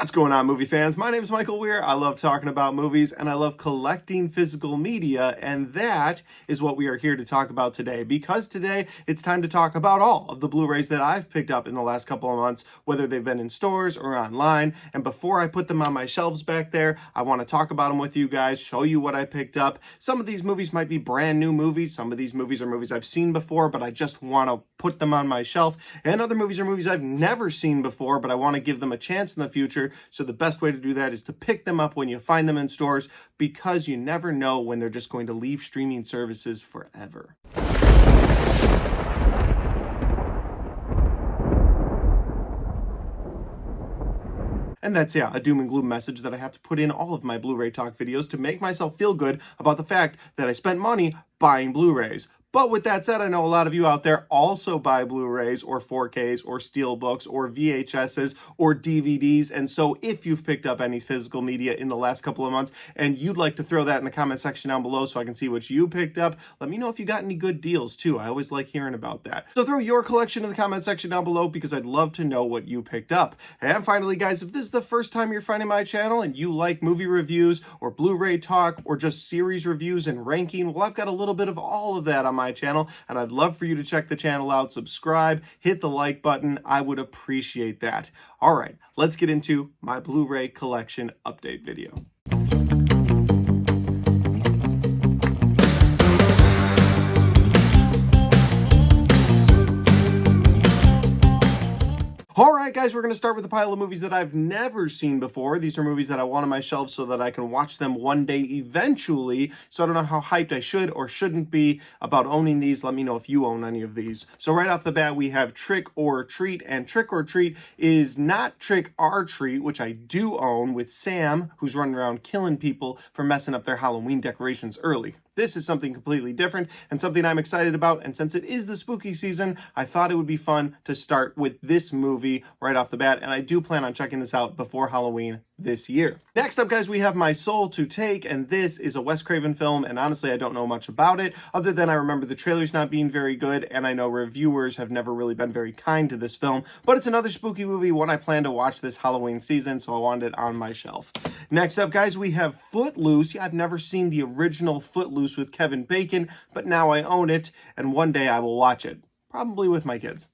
What's going on, movie fans? My name is Michael Weer. I love talking about movies and I love collecting physical media, and that is what we are here to talk about today, because today it's time to talk about all of the Blu-rays that I've picked up in the last couple of months, whether they've been in stores or online. And before I put them on my shelves back there, I want to talk about them with you guys, show you what I picked up. Some of these movies might be brand new movies. Some of these movies are movies I've seen before, but I just want to put them on my shelf. And other movies are movies I've never seen before, but I want to give them a chance in the future. So the best way to do that is to pick them up when you find them in stores, because you never know when they're just going to leave streaming services forever. And that's, a doom and gloom message that I have to put in all of my Blu-ray talk videos to make myself feel good about the fact that I spent money buying Blu-rays. But with that said, I know a lot of you out there also buy Blu-rays or 4Ks or Steelbooks or VHSs or DVDs. And so if you've picked up any physical media in the last couple of months and you'd like to throw that in the comment section down below so I can see what you picked up, let me know if you got any good deals too. I always like hearing about that. So throw your collection in the comment section down below, because I'd love to know what you picked up. And finally, guys, if this is the first time you're finding my channel and you like movie reviews or Blu-ray talk or just series reviews and ranking, well, I've got a little bit of all of that on my channel, and I'd love for you to check the channel out, subscribe, hit the like button. I would appreciate that. All right, let's get into my Blu-ray collection update video. Alright guys, we're going to start with a pile of movies that I've never seen before. These are movies that I want on my shelf so that I can watch them one day eventually. So I don't know how hyped I should or shouldn't be about owning these. Let me know if you own any of these. So right off the bat, we have Trick or Treat, and Trick or Treat is not Trick or Treat, which I do own, with Sam, who's running around killing people for messing up their Halloween decorations early. This is something completely different and something I'm excited about, and since it is the spooky season, I thought it would be fun to start with this movie right off the bat, and I do plan on checking this out before Halloween this year. Next up, guys, we have My Soul to Take, and this is a Wes Craven film, and honestly, I don't know much about it, other than I remember the trailers not being very good, and I know reviewers have never really been very kind to this film, but it's another spooky movie, one I plan to watch this Halloween season, so I wanted it on my shelf. Next up, guys, we have Footloose. Yeah, I've never seen the original Footloose with Kevin Bacon, but now I own it, and one day I will watch it. Probably with my kids.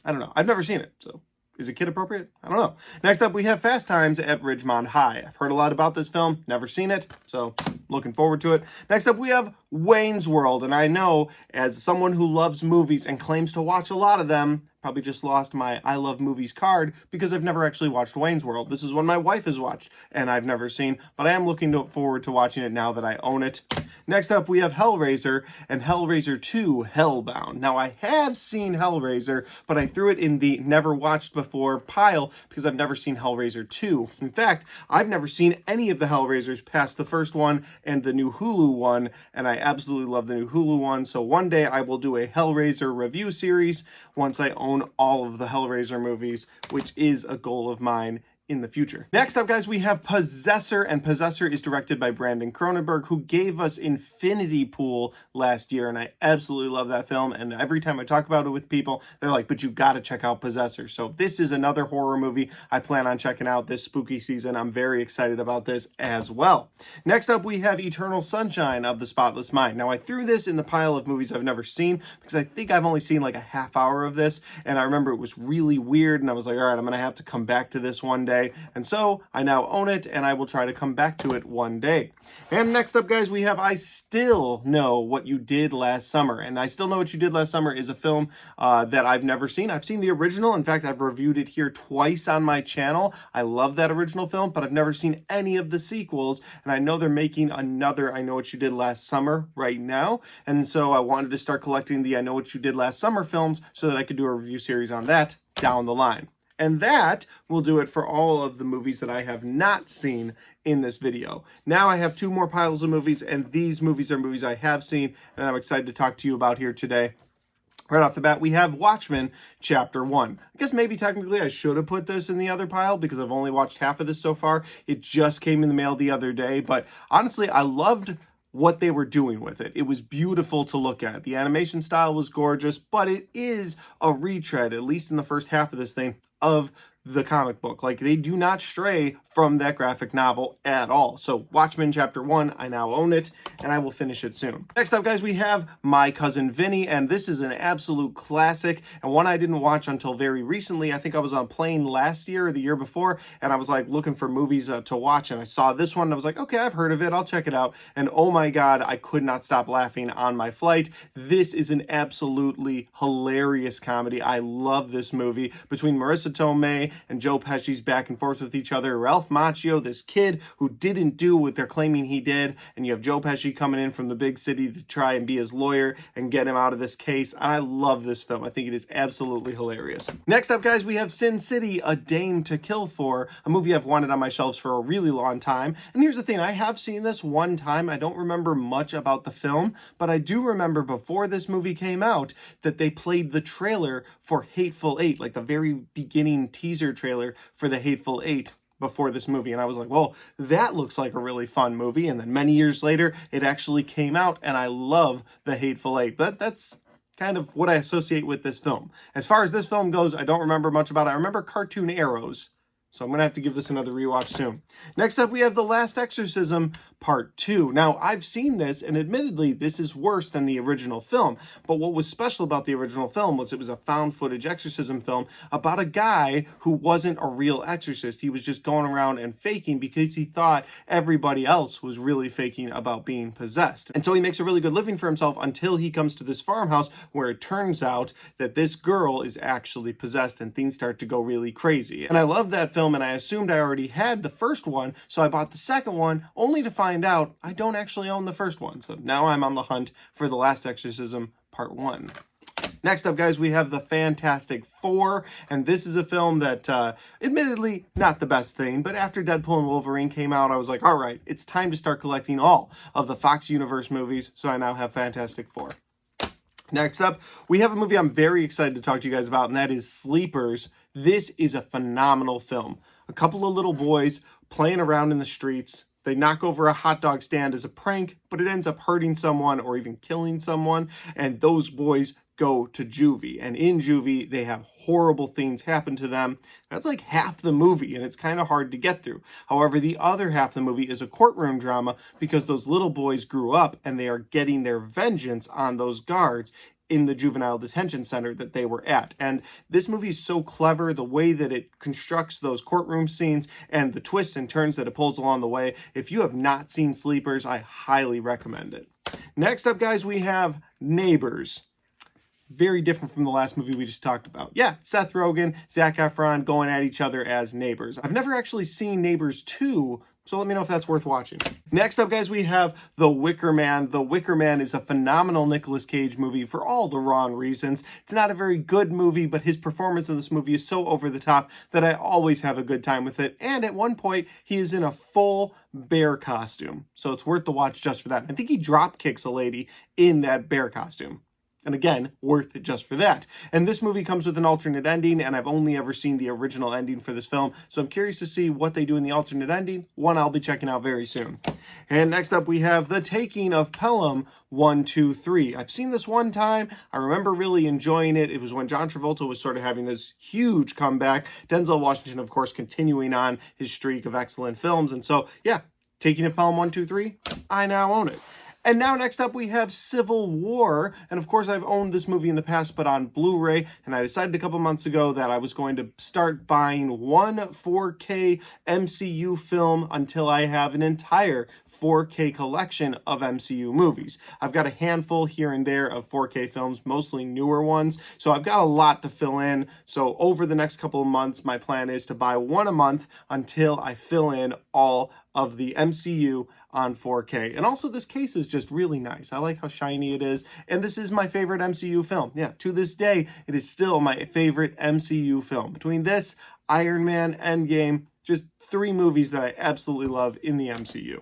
I don't know. I've never seen it, so is it kid appropriate? I don't know. Next up, we have Fast Times at Ridgemont High. I've heard a lot about this film, never seen it, so looking forward to it. Next up, we have Wayne's World, and I know as someone who loves movies and claims to watch a lot of them, probably just lost my I love movies card because I've never actually watched Wayne's World. This is one my wife has watched and I've never seen, but I am looking forward to watching it now that I own it. Next up, we have Hellraiser and Hellraiser 2 Hellbound. Now, I have seen Hellraiser, but I threw it in the never watched before pile because I've never seen Hellraiser 2. In fact, I've never seen any of the Hellraisers past the first one and the new Hulu one, and I absolutely love the new Hulu one, so one day I will do a Hellraiser review series once I own all of the Hellraiser movies, which is a goal of mine in the future. Next up, guys, we have Possessor, and Possessor is directed by Brandon Cronenberg, who gave us Infinity Pool last year, and I absolutely love that film, and every time I talk about it with people, they're like, but you gotta check out Possessor. So this is another horror movie I plan on checking out this spooky season. I'm very excited about this as well. Next up, we have Eternal Sunshine of the Spotless Mind. Now, I threw this in the pile of movies I've never seen because I think I've only seen like a half hour of this, and I remember it was really weird, and I was like, all right, I'm gonna have to come back to this one day. And so I now own it, and I will try to come back to it one day. And next up, guys, we have I Still Know What You Did Last Summer. And I Still Know What You Did Last Summer is a film that I've never seen. I've seen the original. In fact, I've reviewed it here twice on my channel. I love that original film, but I've never seen any of the sequels. And I know they're making another I Know What You Did Last Summer right now. And so I wanted to start collecting the I Know What You Did Last Summer films so that I could do a review series on that down the line. And that will do it for all of the movies that I have not seen in this video. Now I have two more piles of movies, and these movies are movies I have seen, and I'm excited to talk to you about here today. Right off the bat, we have Watchmen Chapter 1. I guess maybe technically I should have put this in the other pile because I've only watched half of this so far. It just came in the mail the other day, but honestly, I loved what they were doing with it. It was beautiful to look at. The animation style was gorgeous, but it is a retread, at least in the first half of this thing, of the comic book. Like, they do not stray from that graphic novel at all. So Watchmen Chapter 1, I now own it, and I will finish it soon. Next up, guys, we have My Cousin Vinny, and this is an absolute classic, and one I didn't watch until very recently. I think I was on a plane last year or the year before, and I was like looking for movies to watch, and I saw this one, and I was like, okay, I've heard of it, I'll check it out. And oh my god, I could not stop laughing on my flight. This is an absolutely hilarious comedy. I love this movie. Between Marissa Tomei and Joe Pesci's back and forth with each other, Ralph Macchio, this kid who didn't do what they're claiming he did, and you have Joe Pesci coming in from the big city to try and be his lawyer and get him out of this case. I love this film. I think it is absolutely hilarious. Next up, guys, we have Sin City, A Dame to Kill For, a movie I've wanted on my shelves for a really long time. And here's the thing, I have seen this one time. I don't remember much about the film, but I do remember before this movie came out that they played the trailer for Hateful Eight, like the very beginning teaser trailer for the Hateful Eight before this movie, and I was like, well, that looks like a really fun movie. And then many years later, it actually came out, and I love the Hateful Eight. But that's kind of what I associate with this film. As far as this film goes, I don't remember much about it. I remember cartoon arrows, so I'm going to have to give this another rewatch soon. Next up, we have The Last Exorcism Part 2. Now, I've seen this, and admittedly, this is worse than the original film. But what was special about the original film was it was a found footage exorcism film about a guy who wasn't a real exorcist. He was just going around and faking because he thought everybody else was really faking about being possessed. And so he makes a really good living for himself until he comes to this farmhouse where it turns out that this girl is actually possessed and things start to go really crazy. And I love that film, and I assumed I already had the first one, so I bought the second one only to find out I don't actually own the first one. So now I'm on the hunt for The Last Exorcism Part 1. Next up, guys, we have The Fantastic Four, and this is a film that, admittedly, not the best thing, but after Deadpool and Wolverine came out, I was like, all right, it's time to start collecting all of the Fox Universe movies, so I now have Fantastic Four. Next up, we have a movie I'm very excited to talk to you guys about, and that is Sleepers. This is a phenomenal film. A couple of little boys playing around in the streets. They knock over a hot dog stand as a prank, but it ends up hurting someone or even killing someone, and those boys go to juvie. And in juvie, they have horrible things happen to them. That's like half the movie, and it's kind of hard to get through. However, the other half of the movie is a courtroom drama because those little boys grew up and they are getting their vengeance on those guards in the juvenile detention center that they were at. And this movie is so clever, the way that it constructs those courtroom scenes and the twists and turns that it pulls along the way. If you have not seen Sleepers, I highly recommend it. Next up, guys, we have Neighbors. Very different from the last movie we just talked about. Yeah, Seth Rogen, Zac Efron going at each other as neighbors. I've never actually seen Neighbors 2, so let me know if that's worth watching. Next up, guys, we have The Wicker Man. The Wicker Man is a phenomenal Nicolas Cage movie for all the wrong reasons. It's not a very good movie, but his performance in this movie is so over the top that I always have a good time with it. And at one point, he is in a full bear costume, so it's worth the watch just for that. I think he drop kicks a lady in that bear costume. And again, worth it just for that. And this movie comes with an alternate ending, and I've only ever seen the original ending for this film, so I'm curious to see what they do in the alternate ending, one I'll be checking out very soon. And next up, we have The Taking of Pelham 1, 2, 3. I've seen this one time. I remember really enjoying it. It was when John Travolta was sort of having this huge comeback. Denzel Washington, of course, continuing on his streak of excellent films. And so, yeah, Taking of Pelham 1, 2, 3, I now own it. And now next up we have Civil War, and of course I've owned this movie in the past but on Blu-ray, and I decided a couple months ago that I was going to start buying one 4K MCU film until I have an entire 4K collection of MCU movies. I've got a handful here and there of 4K films, mostly newer ones, so I've got a lot to fill in. So over the next couple of months, my plan is to buy one a month until I fill in all of the MCU on 4K. And also this case is just really nice. I like how shiny it is. And this is my favorite MCU film. Yeah, to this day, it is still my favorite MCU film. Between this, Iron Man, Endgame, just three movies that I absolutely love in the MCU.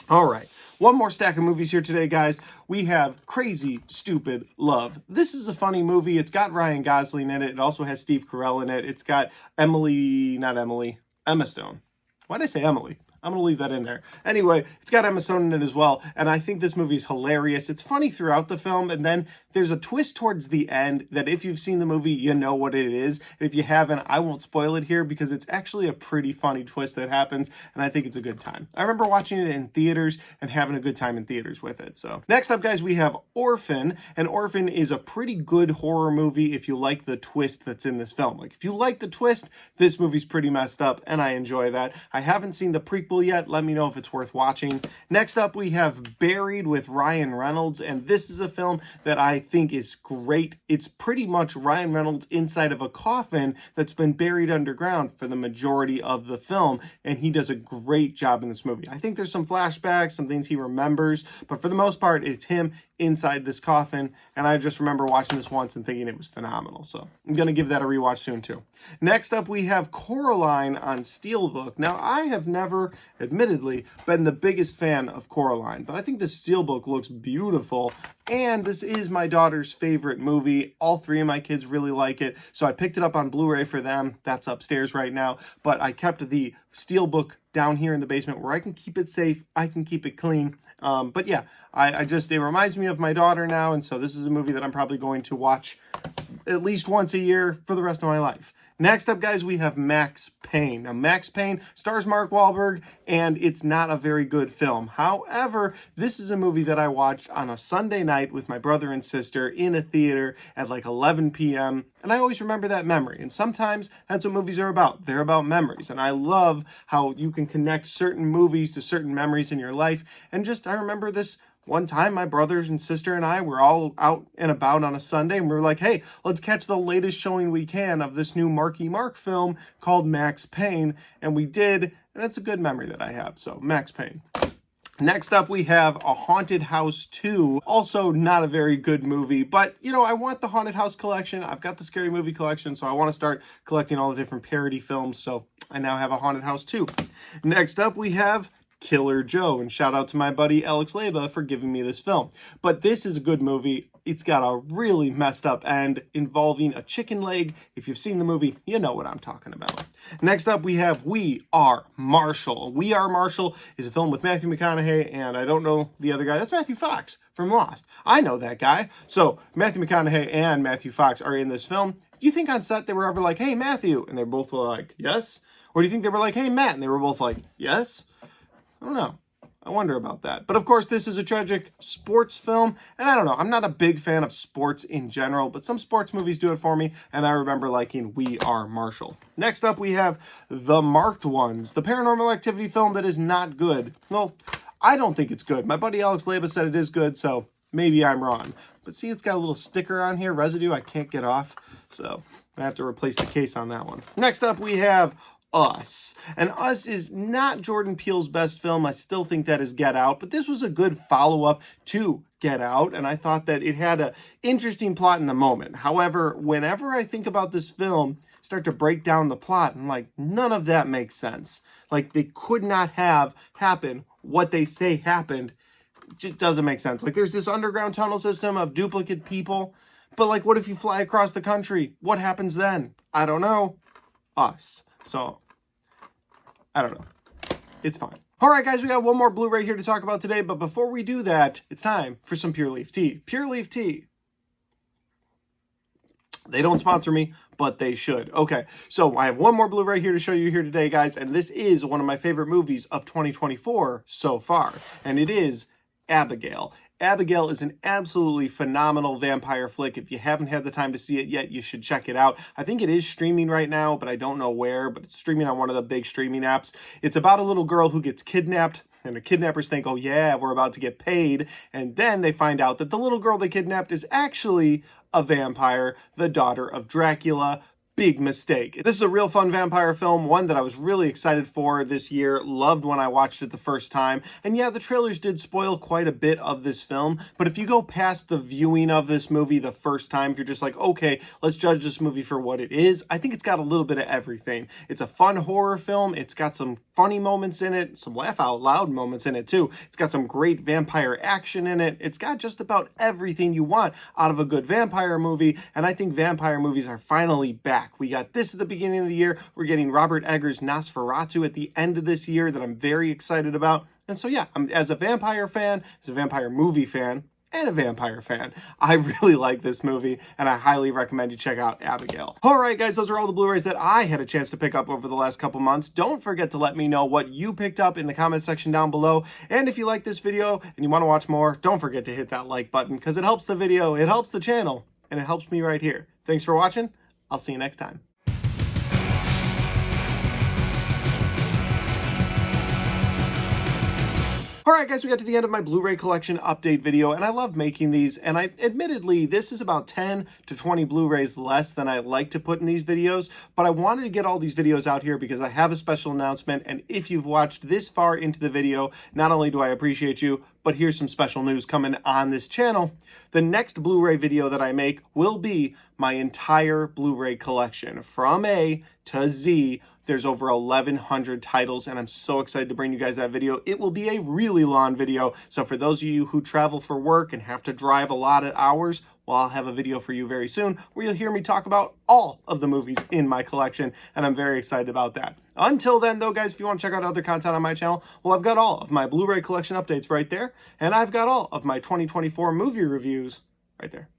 All right, one more stack of movies here today, guys. We have Crazy Stupid Love. This is a funny movie. It's got Ryan Gosling in it. It also has Steve Carell in it. It's got Emma Stone. Why did I say Emily? I'm going to leave that in there. Anyway, it's got Emma Stone in it as well, and I think this movie is hilarious. It's funny throughout the film, and then there's a twist towards the end that if you've seen the movie, you know what it is. If you haven't, I won't spoil it here because it's actually a pretty funny twist that happens, and I think it's a good time. I remember watching it in theaters and having a good time in theaters with it. So next up, guys, we have Orphan, and Orphan is a pretty good horror movie if you like the twist that's in this film. Like, if you like the twist, this movie's pretty messed up, and I enjoy that. I haven't seen the prequel yet. Let me know if it's worth watching. Next up, we have Buried with Ryan Reynolds, and this is a film that I think is great. It's pretty much Ryan Reynolds inside of a coffin that's been buried underground for the majority of the film, and he does a great job in this movie. I think there's some flashbacks, some things he remembers, but for the most part, it's him inside this coffin, and I just remember watching this once and thinking it was phenomenal, so I'm going to give that a rewatch soon too. Next up, we have Coraline on Steelbook. Now, I have never, admittedly, been the biggest fan of Coraline, but I think the Steelbook looks beautiful, and this is my daughter's favorite movie. All three of my kids really like it, so I picked it up on Blu-ray for them. That's upstairs right now, but I kept the Steelbook down here in the basement where I can keep it safe, I can keep it clean. But yeah, it reminds me of my daughter now, and so this is a movie that I'm probably going to watch at least once a year for the rest of my life. Next up, guys, we have Max Payne. Now, Max Payne stars Mark Wahlberg, and it's not a very good film. However, this is a movie that I watched on a Sunday night with my brother and sister in a theater at like 11 p.m., and I always remember that memory. And sometimes that's what movies are about. They're about memories, and I love how you can connect certain movies to certain memories in your life, and I remember this one time, my brothers and sister and I were all out and about on a Sunday, and we were like, hey, let's catch the latest showing we can of this new Marky Mark film called Max Payne, and we did, and it's a good memory that I have, so Max Payne. Next up, we have A Haunted House 2. Also not a very good movie, but, you know, I want the Haunted House collection. I've got the Scary Movie collection, so I want to start collecting all the different parody films, so I now have A Haunted House 2. Next up, we have Killer Joe, and shout out to my buddy Alex Leba for giving me this film. But this is a good movie. It's got a really messed up end involving a chicken leg. If you've seen the movie, you know what I'm talking about. Next up, we have We Are Marshall. We Are Marshall is a film with Matthew McConaughey, and I don't know the other guy. That's Matthew Fox from Lost. I know that guy. So Matthew McConaughey and Matthew Fox are in this film. Do you think on set they were ever like, hey, Matthew? And they both were like, yes? Or do you think they were like, hey, Matt? And they were both like, yes? I don't know. I wonder about that. But of course, this is a tragic sports film. And I don't know. I'm not a big fan of sports in general, but some sports movies do it for me. And I remember liking We Are Marshall. Next up, we have The Marked Ones, the paranormal activity film that is not good. Well, I don't think it's good. My buddy Alex Leba said it is good, so maybe I'm wrong. But see, it's got a little sticker on here, residue I can't get off. So I have to replace the case on that one. Next up, we have Us. And Us is not Jordan Peele's best film. I still think that is Get Out, but this was a good follow-up to Get Out, and I thought that it had an interesting plot in the moment. However, whenever I think about this film, start to break down the plot, and like, none of that makes sense. Like, they could not have happened what they say happened. It just doesn't make sense. Like, there's this underground tunnel system of duplicate people, but like, what if you fly across the country? What happens then? I don't know. Us. So I don't know. It's fine. All right, guys, we got one more Blu-ray here to talk about today, but before we do that, it's time for some Pure Leaf tea. Pure Leaf tea. They don't sponsor me, but they should. Okay, so I have one more Blu-ray here to show you here today, guys, and this is one of my favorite movies of 2024 so far, and it is Abigail. Abigail is an absolutely phenomenal vampire flick. If you haven't had the time to see it yet, you should check it out. I think it is streaming right now, but I don't know where, but it's streaming on one of the big streaming apps. It's about a little girl who gets kidnapped, and the kidnappers think, oh yeah, we're about to get paid. And then they find out that the little girl they kidnapped is actually a vampire, the daughter of Dracula. Big mistake. This is a real fun vampire film, one that I was really excited for this year, loved when I watched it the first time, and yeah, the trailers did spoil quite a bit of this film, but if you go past the viewing of this movie the first time, if you're just like, okay, let's judge this movie for what it is, I think it's got a little bit of everything. It's a fun horror film, it's got some funny moments in it, some laugh out loud moments in it too, it's got some great vampire action in it, it's got just about everything you want out of a good vampire movie, and I think vampire movies are finally back. back. We got this at the beginning of the year. We're getting Robert Eggers' Nosferatu at the end of this year that I'm very excited about. And so yeah, as a vampire fan, as a vampire movie fan, and a vampire fan, I really like this movie, and I highly recommend you check out Abigail. All right, guys, those are all the Blu-rays that I had a chance to pick up over the last couple months. Don't forget to let me know what you picked up in the comment section down below. And if you like this video and you want to watch more, don't forget to hit that like button because it helps the video, it helps the channel, and it helps me right here. Thanks for watching. I'll see you next time. Alright guys, we got to the end of my Blu-ray collection update video, and I love making these, and admittedly, this is about 10 to 20 Blu-rays less than I like to put in these videos, but I wanted to get all these videos out here because I have a special announcement, and if you've watched this far into the video, not only do I appreciate you, but here's some special news coming on this channel. The next Blu-ray video that I make will be my entire Blu-ray collection, from A to Z. There's over 1,100 titles, and I'm so excited to bring you guys that video. It will be a really long video, so for those of you who travel for work and have to drive a lot of hours, well, I'll have a video for you very soon where you'll hear me talk about all of the movies in my collection, and I'm very excited about that. Until then, though, guys, if you want to check out other content on my channel, well, I've got all of my Blu-ray collection updates right there, and I've got all of my 2024 movie reviews right there.